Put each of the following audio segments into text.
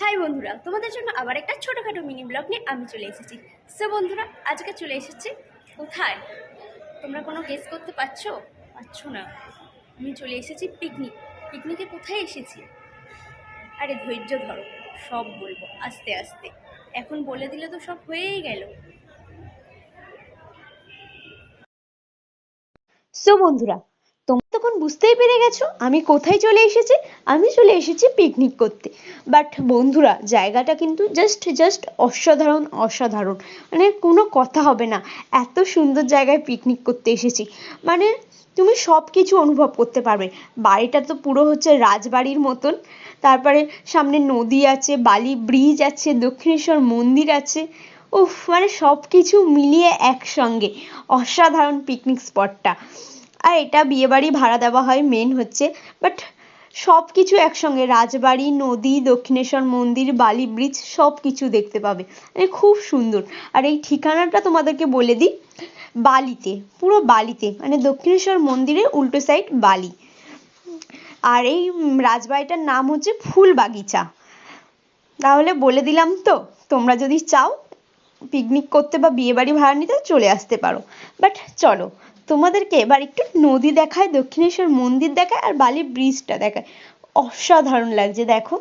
High বন্ধুরা, তোমাদের জন্য আবার একটা ছোটোখাটো মিনি ব্লগ নিয়ে আমি চলে এসেছি। সো বন্ধুরা, আজকে চলে এসেছি কোথায়? তোমরা কোনো গেস করতে পারছো না? আমি চলে এসেছি পিকনিকে। কোথায় এসেছি? আরে ধৈর্য ধরো, সব বলবো আস্তে আস্তে। এখন বলে দিলে তো সব হয়েই গেল। সো বন্ধুরা, তোমরা তখন বুঝতেই পেরে গেছো আমি কোথায় চলে এসেছি। আমি চলে এসেছি পিকনিক করতে। বাট বন্ধুরা, জায়গাটা কিন্তু জাস্ট অসাধারণ অসাধারণ, মানে কোনো কথা হবে না। এত সুন্দর জায়গায় পিকনিক করতে এসেছি, মানে তুমি সব কিছু অনুভব করতে পারবে। বাড়িটা তো পুরো হচ্ছে রাজবাড়ির মতন। তারপরে সামনে নদী আছে, বালি ব্রিজ আছে, দক্ষিণেশ্বর মন্দির আছে। উফ, মানে সব কিছু মিলিয়ে একসঙ্গে অসাধারণ পিকনিক স্পটটা। আর এটা বিয়েবাড়ি ভাড়া দেওয়া হয় মেন হচ্ছে। বাট সব কিছু একসঙ্গে, রাজবাড়ি, নদী, দক্ষিণেশ্বর মন্দির, বালি ব্রিজ সব কিছু দেখতে পাবে, মানে খুব সুন্দর। আর এই ঠিকানাটা তোমাদেরকে বলে দিই, বালিতে, পুরো বালিতে, মানে দক্ষিণেশ্বর মন্দিরের উল্টো সাইড বালি। আর এই রাজবাড়িটার নাম হচ্ছে ফুল বাগিচা। তাহলে বলে দিলাম তো, তোমরা যদি চাও পিকনিক করতে বা বিয়ে বাড়ি ভাড়া নিতে চলে আসতে পারো। বাট চলো, তোমাদেরকে এবার একটু নদী দেখায়, দক্ষিণেশ্বর মন্দির দেখায়, আর বালি ব্রিজটা দেখায়। অসাধারণ লাগছে দেখো।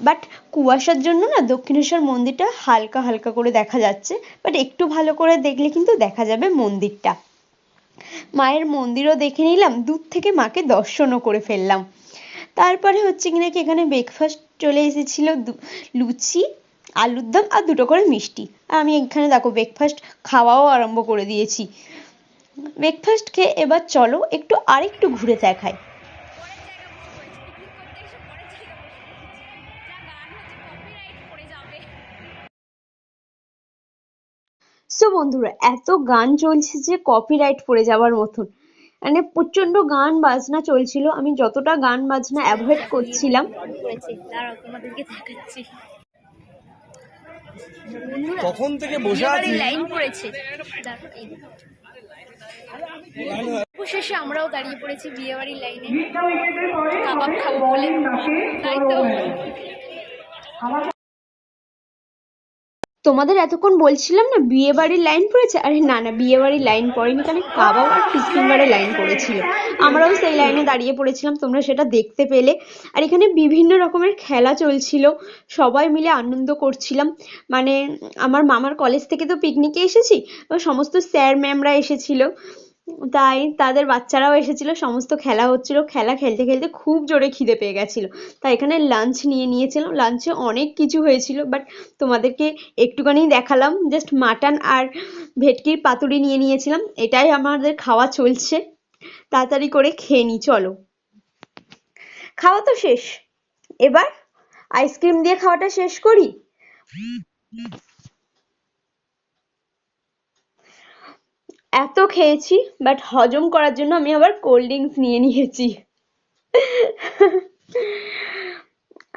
বাট কুয়াশার জন্য না দক্ষিণেশ্বর মন্দিরটা হালকা হালকা করে দেখা যাচ্ছে। বাট একটু ভালো করে দেখলে কিন্তু দেখা যাবে মন্দিরটা। মায়ের মন্দিরও দেখে নিলাম, দূর থেকে মাকে দর্শনও করে ফেললাম। তারপরে হচ্ছে কিনা কি, এখানে ব্রেকফাস্ট চলে এসেছিল, লুচি, আলুর দম আর দুটো করে মিষ্টি। আর আমি এখানে দেখো ব্রেকফাস্ট খাওয়াও আরম্ভ করে দিয়েছি। ব্রেকফাস্ট খেয়ে এবার চলো একটু আরেকটু ঘুরে দেখাই। সো বন্ধুরা, এত গান চলছে যে কপিরাইট পড়ে যাওয়ার মতন, মানে প্রচন্ড গান বাজনা চলছিল। আমি যতটা গান বাজনা অ্যাভয়েড করছিলাম। তোমাদেরকে দেখাচ্ছি। তখন থেকে বসে আছি, লাইন পড়েছে। অবশেষে আমরাও দাঁড়িয়ে পড়েছি বিয়ে বাড়ির লাইনে, কাবাব খাবো বলে। তাই তো তোমাদের এতক্ষণ বলছিলাম না বিয়ে বাড়ির লাইন পড়েছে, আরে না না, বিয়ে বাড়ির লাইন পড়েনি, কারণ কাবাব আর ফিশ ফিঙ্গারের লাইন পড়েছিল। আমরাও সেই লাইনে দাঁড়িয়ে পড়েছিলাম, তোমরা সেটা দেখতে পেলে। আর এখানে বিভিন্ন রকমের খেলা চলছিল, সবাই মিলে আনন্দ করছিলাম। মানে আমার মামার কলেজ থেকে তো পিকনিকে এসেছি, সমস্ত স্যার ম্যামরা এসেছিল, তাই তাদের বাচ্চারাও এসেছিল, সমস্ত খেলা হচ্ছিল। খেলা খেলতে খেলতে খুব জোরে খিদে পেয়ে গেছিল, তাই এখানে লাঞ্চ নিয়ে নিয়েছিলাম। লাঞ্চে অনেক কিছু হয়েছিল, বাট তোমাদেরকে একটুখানি দেখালাম। জাস্ট মাটন আর ভেটকির পাতুরি নিয়ে নিয়েছিলাম, এটাই আমাদের খাওয়া চলছে। তাড়াতাড়ি করে খেয়ে নি চলো। খাওয়া তো শেষ, এবার আইসক্রিম দিয়ে খাওয়াটা শেষ করি। এত খেয়েছি, বাট হজম করার জন্য আমি আবার কোল্ড ড্রিঙ্কস নিয়ে নিয়েছি।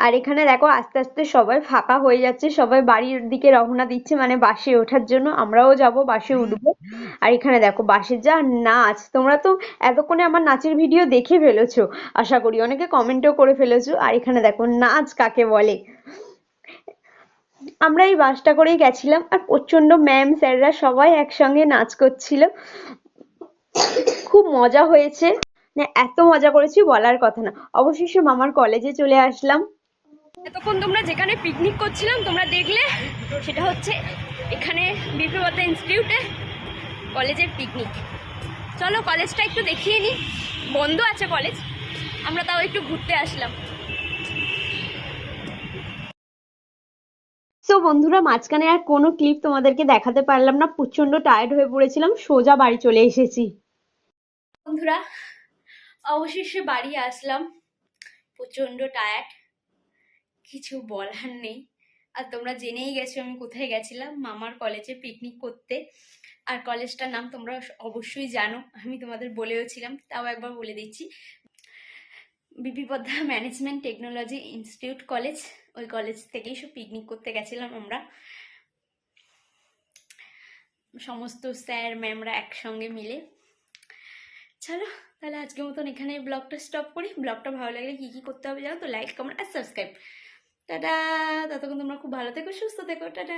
আর এখানে দেখো আস্তে আস্তে সবাই ফাঁকা হয়ে যাচ্ছে, সবাই বাড়ির দিকে রওনা দিচ্ছে, মানে বাসে ওঠার জন্য। আমরাও যাব, বাসে উঠবো। আর এখানে দেখো বাসের যা নাচ, তোমরা তো এতক্ষণে আমার নাচের ভিডিও দেখে ফেলেছো আশা করি, অনেকে কমেন্টও করে ফেলেছো। আর এখানে দেখো নাচ কাকে বলে। আমরা এই বাসটা করেই গেছিলাম, আর প্রচন্ড ম্যাম স্যাররা সবাই একসঙ্গে নাচ করছিল। খুব মজা হয়েছে, মানে এত মজা করেছি বলার কথা না। অবশেষে মামার কলেজে চলে আসলাম। এতক্ষণ তোমরা যেখানে পিকনিক করছিলাম তোমরা দেখলে, সেটা হচ্ছে এখানে বিপ্লবতা ইনস্টিটিউটে কলেজের পিকনিক। চলো কলেজটা একটু দেখিয়ে নিই। বন্ধ আছে কলেজ, আমরা তাও একটু ঘুরতে আসলাম। সো বন্ধুরা, মাঝখানে আর কোনো ক্লিপ তোমাদেরকে দেখাতে পারলাম না, প্রচন্ড টায়ার্ড হয়ে পড়েছিলাম, সোজা বাড়ি চলে এসেছি। বন্ধুরা, অবশেষে বাড়ি আসলাম, প্রচন্ড টায়ার্ড, কিছু বলার নেই। আর তোমরা জেনেই গেছো আমি কোথায় গেছিলাম, মামার কলেজে পিকনিক করতে। আর কলেজটার নাম তোমরা অবশ্যই জানো, আমি তোমাদের বলেও ছিলাম, তাও একবার বলে দিচ্ছি, BP Padma management technology institute college. ওই কলেজ থেকেই সব পিকনিক করতে গেছিলাম আমরা, সমস্ত স্যার ম্যামরা একসঙ্গে মিলে। চলো তাহলে আজকের মতন এখানে ব্লগটা স্টপ করি। ব্লগটা ভালো লাগলে কি করতে হবে জানো তো, লাইক কমেন্ট আর সাবস্ক্রাইব। টাটা। ততক্ষণ তোমরা খুব ভালো থেকো, সুস্থ থেকো, টাটা।